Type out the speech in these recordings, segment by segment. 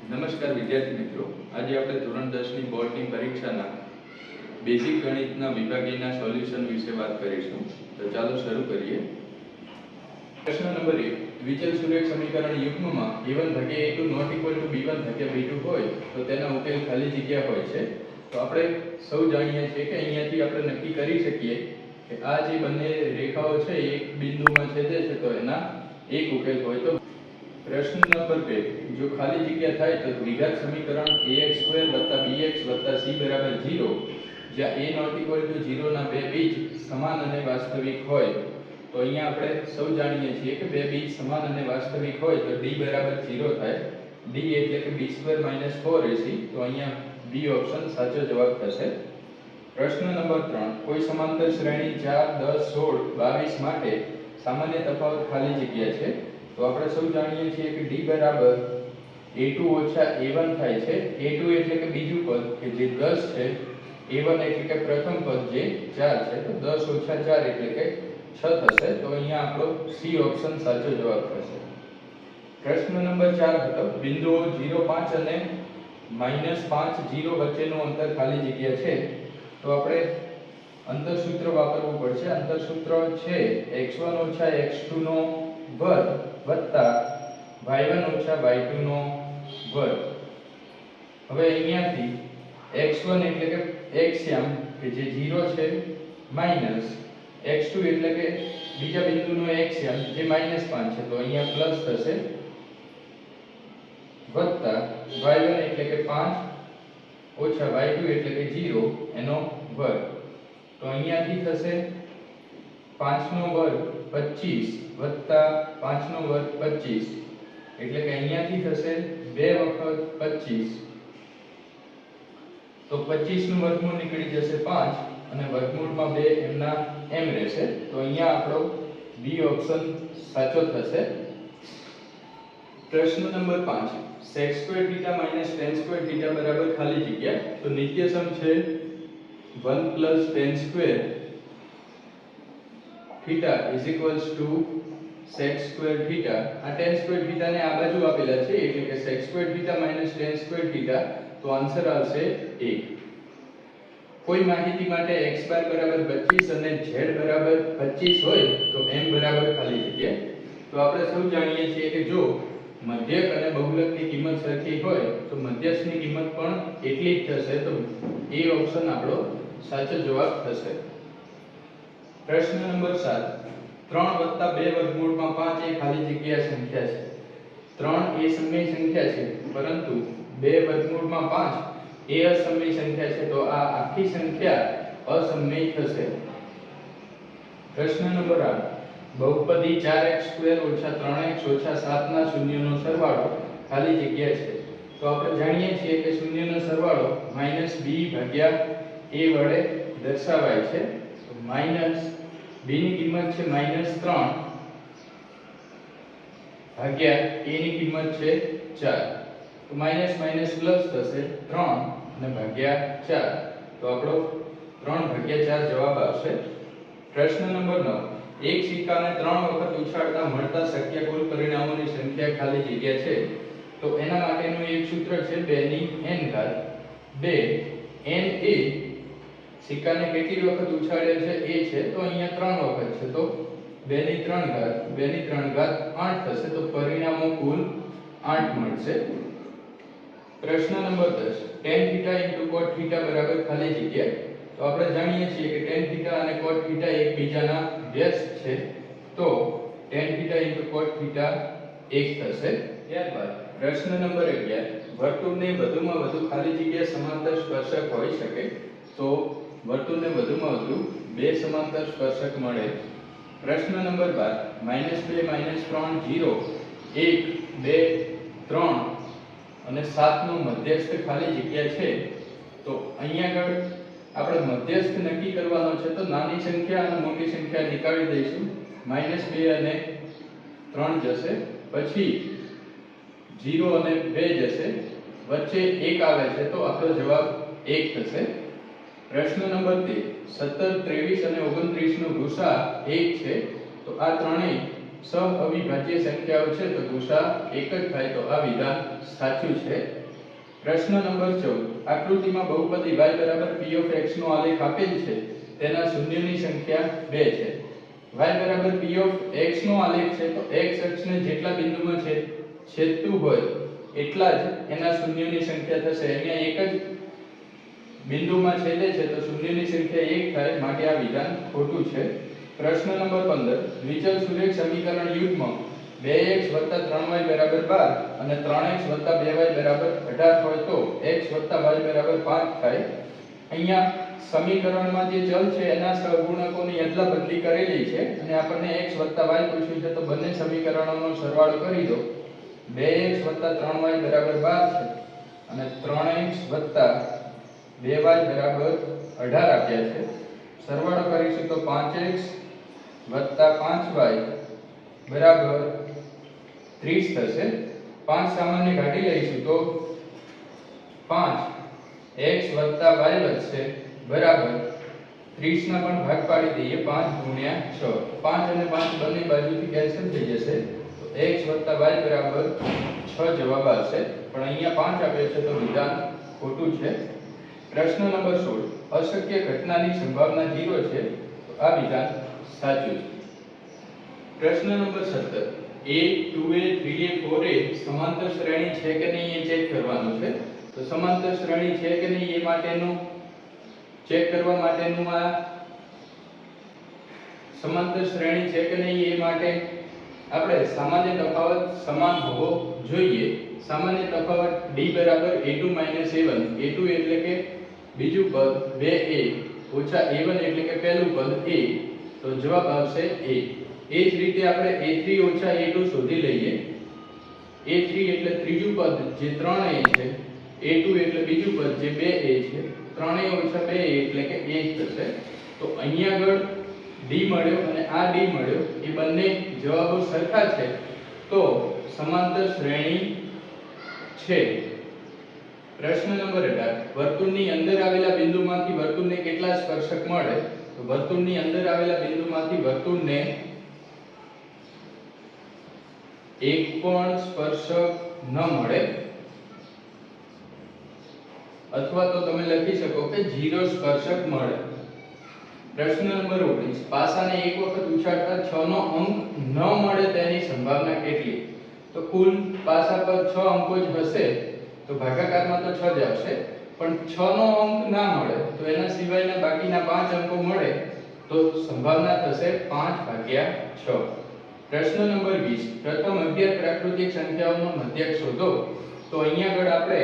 નમસ્કાર વિદ્યાર્થી મિત્રો, આજે આપણે ધોરણ 10 ની બોર્ડની પરીક્ષાના બેઝિક ગણિતના વિભાગીયના સોલ્યુશન વિશે વાત કરીશું. તો ચાલો શરૂ કરીએ. પ્રશ્ન નંબર 1. દ્વિચલ સુરેખ સમીકરણ યુગ્મમાં a1/a2 not equal to b1/b2 હોય તો તેના ઉકેલ ખાલી જગ્યા હોય છે. તો આપણે સૌ જાણીએ છીએ કે અહીંયાથી આપણે નક્કી કરી શકીએ કે આ જે બંને રેખાઓ છે એક બિંદુમાં છેદે છે તો એના એક ઉકેલ હોય. તો પ્રશ્ન નંબર 2. જો ખાલી જગ્યા થાય તો દ્વિઘાત સમીકરણ ax² bx c બરાબર 0 જ્યાં a નોટ ઇક્વલ ટુ 0 ના બે બીજ સમાન અને વાસ્તવિક હોય. તો અહીંયા આપણે સૌ જાણીએ છીએ કે બે બીજ સમાન અને વાસ્તવિક હોય તો d બરાબર 0 થાય. d એટલે કે b² - 4ac. તો અહીંયા b ઓપ્શન સાચો જવાબ થશે. પ્રશ્ન નંબર 3. કોઈ સમાંતર શ્રેણી 4 10 16 22 માટે સામાન્ય તફાવત ખાલી જગ્યા છે. તો આપણે સૌ જાણીએ છીએ કે d બરાબર a2 - a1 થાય છે. a2 એટલે કે બીજું પદ કે જે 10 છે, a1 એટલે કે પ્રથમ પદ જે 4 છે. તો 10 - 4 એટલે કે 6 થશે. તો અહીંયા આપણો c ઓપ્શન સાચો જવાબ થશે. પ્રશ્ન નંબર 4 હતો બિંદુઓ 0 5 અને -5 0 વચ્ચેનું અંતર ખાલી જગ્યા છે. તો આપણે અંતર સૂત્ર વાપરવું પડશે. અંતર સૂત્ર છે x1 - x2 નો વર્ગ વત્તા y1 - y2 નો વર્ગ. હવે અહીંયાથી x1 એટલે કે x કે જે 0 છે માઈનસ x2 એટલે કે બીજા બિંદુનો x જે -5 છે. તો અહીંયા પ્લસ થશે વત્તા y1 એટલે કે 5 ઓછા y2 એટલે કે 0 એનો વર્ગ. તો અહીંયાથી થશે 5 નો વર્ગ 25 વત્તા 5 નો વર્ગ 25 એટલે કે અહીંયાથી થશે 2 વખત 25. તો 25 નું વર્ગમૂળ નીકળી જશે 5 અને વર્ગમૂળમાં 2 એમના એમ રહેશે. તો અહીંયા આપણો બી ઓપ્શન સાચો થશે. પ્રશ્ન નંબર 5. sec² θ - tan² θ બરાબર ખાલી જગ્યા. તો નિત્યસમ છે 1 + tan² θ sec² θ. આ tan² θ ને આ બાજુ આપેલા છે એટલે કે sec² θ - tan² θ. તો આન્સર આવશે 1. કોઈ માહિતી માટે x બાર બરાબર 25 અને z બરાબર 25 હોય તો m બરાબર ખાલી જગ્યા. તો આપણે સૌ જાણીએ છીએ કે જો મધ્યક અને બહુલકની કિંમત સરખી હોય તો મધ્યસ્થની કિંમત પણ એટલી જ થશે. તો એ ઓપ્શન આપણો સાચો જવાબ થશે. પ્રશ્ન નંબર 7. 3 + 2 વર્ગમૂળમાં 5 એ ખાલી જગ્યા સંખ્યા છે. 3 એ સમય સંખ્યા છે પરંતુ 2 વર્ગમૂળમાં 5 એ અસમય સંખ્યા છે. તો આ આખી સંખ્યા અસમય થશે. પ્રશ્ન નંબર 8. બહુપદી 4x² - 3x - 7 ના શૂન્યનો સરવાળો ખાલી જગ્યા છે. તો આપણે જાણીએ છીએ કે શૂન્યનો સરવાળો -b/a વડે દર્શાવાય છે. તો b ની કિંમત છે -3 ભાગ્યા a ની કિંમત છે 4. તો માઈનસ માઈનસ પ્લસ થશે 3 અને ભાગ્યા 4. તો આપણો 3/4 જવાબ આવશે. પ્રશ્ન નંબર 9. એક સિક્કાને 3 વખત ઉછાળતા મળતા શક્ય કુલ પરિણામોની સંખ્યા ખાલી જગ્યા છે. તો એના માટેનું એક સૂત્ર છે 2 ની n ઘાત. 2 n એ સિક્કાને કેટલી વખત ઉછાળે છે એ છે. તો અહીંયા 3 વખત છે. તો 2 ની 3 ઘાત 2 ની 3 ઘાત 8 થશે. તો પરિણામો કુલ 8 મળશે. પ્રશ્ન નંબર 10. tan θ * cot θ બરાબર ખાલી જગ્યા. તો આપણે જાણીએ છીએ કે tan θ અને cot θ એકબીજાના વ્યસ્ત છે. તો tan θ * cot θ 1 થશે. ત્યારબાદ પ્રશ્ન નંબર 11. વર્તુળને વધુમાં વધુ ખાલી જગ્યા સમાંતર સ્પર્શક હોઈ શકે. તો વર્તુળને વધુમાં વધુ 2 સમાંતર સ્પર્શક મળે. પ્રશ્ન નંબર 12. -2 - 3 0 1 2 3 અને 7 નો મધ્યસ્થ ખાલી જગ્યા છે. તો અહીંયા આગળ આપણે મધ્યસ્થ નક્કી કરવાનો છે. તો નાની સંખ્યા અને મોટી સંખ્યા નીકાળી દઈશું. -2 અને 3 જશે, પછી 0 અને 2 જશે, વચ્ચે 1 આવે છે. તો આપણો જવાબ 1 થશે. પ્રશ્ન નંબર 13. 17 23 અને 29 નો ગુસા 1 છે. તો આ ત્રણેય સહ અવિભાજ્ય સંખ્યાઓ છે. તો ગુસા 1 જ થાય. તો આ વિધાન સાચું છે. પ્રશ્ન નંબર 14 આકૃતિમાં બહુપદી y બરાબર p of x નો આલેખ આપેલ છે તેના શૂન્યની સંખ્યા 2 છે. y બરાબર p of x નો આલેખ છે તો x અક્ષને જેટલા બિંદુમાં છેદતું હોય એટલા જ એના શૂન્યની સંખ્યા થશે. અહીંયા એક જ બિંદુમાં છેદે છે તો શૂન્યની સંખ્યા 1 થાય, માટે આ વિધાન ખોટું છે. પ્રશ્ન નંબર 15 દ્વિચલ સુરેખ સમીકરણ યુગ્મ 2x 3y 12 અને 3x 2y 18 હોય તો x y 5 થાય. અહીંયા સમીકરણમાં જે ચલ છે એના સહગુણકોની અદલાબદલી કરેલી છે અને આપણને x y પૂછ્યું છે તો બંને સમીકરણોનો સરવાળો કરી દો. 2x 3y 12 છે અને 3x 2y 18 આપ્યા છે. સરવાળો કરીશું તો 5x 5y 30 થશે. 5 સામાન્ય કાઢી લઈશું તો 5x y વધશે બરાબર 30 ના પણ ભાગ પાડી દઈએ. 5 ગુણ્યા 6, 5 અને 5 બંને બાજુથી કેન્સલ થઈ જશે તો x y 6 જવાબ આવશે. પણ અહીંયા 5 આપ્યો છે તો વિધાન ખોટું છે. પ્રશ્ન નંબર 16 અશક્ય ઘટનાની સંભાવના 0 છે તો આ વિધાન સાચું છે. પ્રશ્ન number 17 a 2a 3a 4a સમાંતર શ્રેણી છે કે નહીં એ ચેક કરવાનું છે. તો સમાંતર શ્રેણી છે કે નહીં એ માટેનું ચેક કરવા માટેનું આ સમાંતર શ્રેણી છે કે નહીં એ માટે આપણે સામાન્ય તફાવત સમાન હોવો જોઈએ. સામાન્ય તફાવત d a2 - a1, a2 એટલે કે બીજું પદ 2a ઓછા a1 એટલે કે પહેલું પદ a, તો જવાબ આવશે a. એ જ રીતે આપણે a3 ઓછા a2 શોધી લઈએ. a3 એટલે ત્રીજું પદ જે 3a છે, a2 એટલે બીજું પદ જે 2a છે, 3a ઓછા 2a એટલે કે 1 થશે. તો અહીંયા આગળ d મળ્યો અને આ d મળ્યો, એ બંને જવાબો સરખા છે તો સમાંતર શ્રેણી છે. પ્રશ્ન નંબર 18 વર્તુળની અંદર આવેલા બિંદુમાંથી વર્તુળને કેટલા સ્પર્શક મળે? તો વર્તુળની અંદર આવેલા બિંદુમાંથી વર્તુળને એક પણ સ્પર્શક ન મળે, અથવા તો તમે લખી શકો કે 0 સ્પર્શક મળે. પ્રશ્ન નંબર 19 પાસાને એક વખત ઉછાળતા 6 નો અંક ન મળે તેની સંભાવના કેટલી? તો કુલ પાસા પર 6 અંકો જ હશે તો ભાગાકારમાં તો 6 જ આવશે, પણ 6 નો અંક ના મળે તો એના સિવાયના બાકીના 5 અંકો મળે તો સંભાવના થશે 5/6. પ્રશ્ન નંબર 20 પ્રથમ 11 પ્રાકૃતિક સંખ્યાઓનો મધ્યક શોધો. તો અહીંયા આગળ આપણે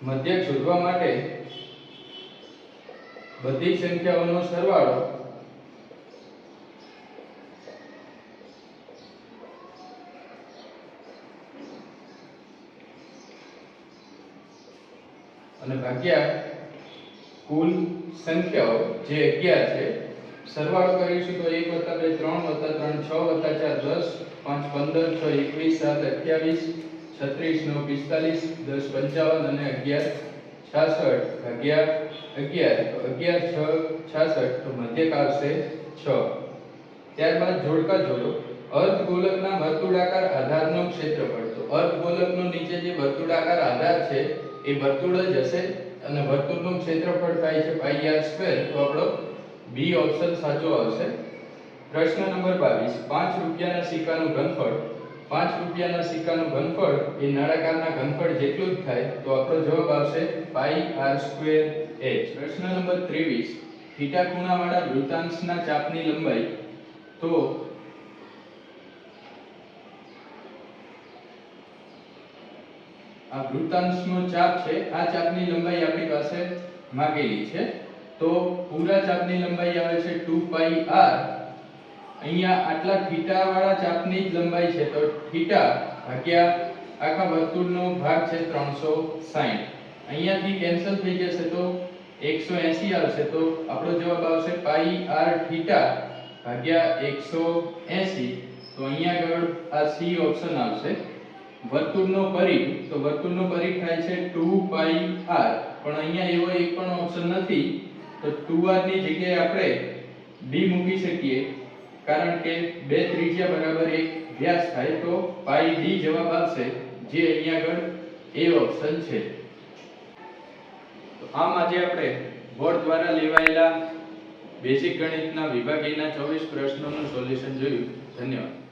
મધ્યક શોધવા માટે બધી સંખ્યાઓનો સરવાળો અને ભાગ્યા કુલ સંખ્યાઓ જે 11 છે. સરવાળો કરીશું તો 1 + 2 3 + 3 6 + 4 10 5 15 6 21 7 28 36 9 45 10 55 અને 11 66 ભાગ્યા 11 તો 11 6 66 તો મધ્યક આવશે 6. ત્યારબાદ જોડકા જોડો. અર્ધગોલકના વર્તુળાકાર આધારનો ક્ષેત્રફળ. તો અર્ધગોલકનો નીચે જે વર્તુળાકાર આધાર છે એ વર્તુળ જ હશે અને વર્તુળનું ક્ષેત્રફળ થાય છે πr², તો આપણો બી ઓપ્શન સાચો આવશે. પ્રશ્ન નંબર 22 5 રૂપિયાના સિક્કાનું ઘનફળ. 5 રૂપિયાના સિક્કાનું ઘનફળ એ નળાકારના ઘનફળ જેટલું જ થાય, તો આપણો જવાબ આવશે πr²h. પ્રશ્ન નંબર 23 થીટા ખૂણાવાળા વૃત્તાંશના ચાપની લંબાઈ. તો આ વૃત્તાંશનો ચાપ છે, આ ચાપની લંબાઈ આપણી પાસે માંગેલી છે. તો પૂરા ચાપની લંબાઈ આવે છે 2πr. અહીંયા આટલા થીટા વાળા ચાપની જ લંબાઈ છે તો થીટા ભાગ્યા આખા વર્તુળનો ભાગ છે 360. અહીંયાથી કેન્સલ થઈ જશે તો 180 આવશે, તો આપણો જવાબ આવશે πr થીટા ભાગ્યા 180. તો અહીંયા આગળ આ સી ઓપ્શન આવશે. વર્તુળનો પરિઘ. તો વર્તુળનો પરિઘ થાય છે 2πr, પણ અહીંયા એવો એક પણ ઓપ્શન નથી તો 2r ની જગ્યાએ આપણે d મૂકી શકીએ, કારણ કે બે ત્રિજ્યા બરાબર એક વ્યાસ થાય તો πd જવાબ આવશે, જે અહીંયા આગળ એ ઓપ્શન છે. તો આમ આજે આપણે બોર્ડ દ્વારા લેવાયેલા બેઝિક ગણિતના વિભાગીયના 24 પ્રશ્નોનું સોલ્યુશન જોયું. ધન્યવાદ.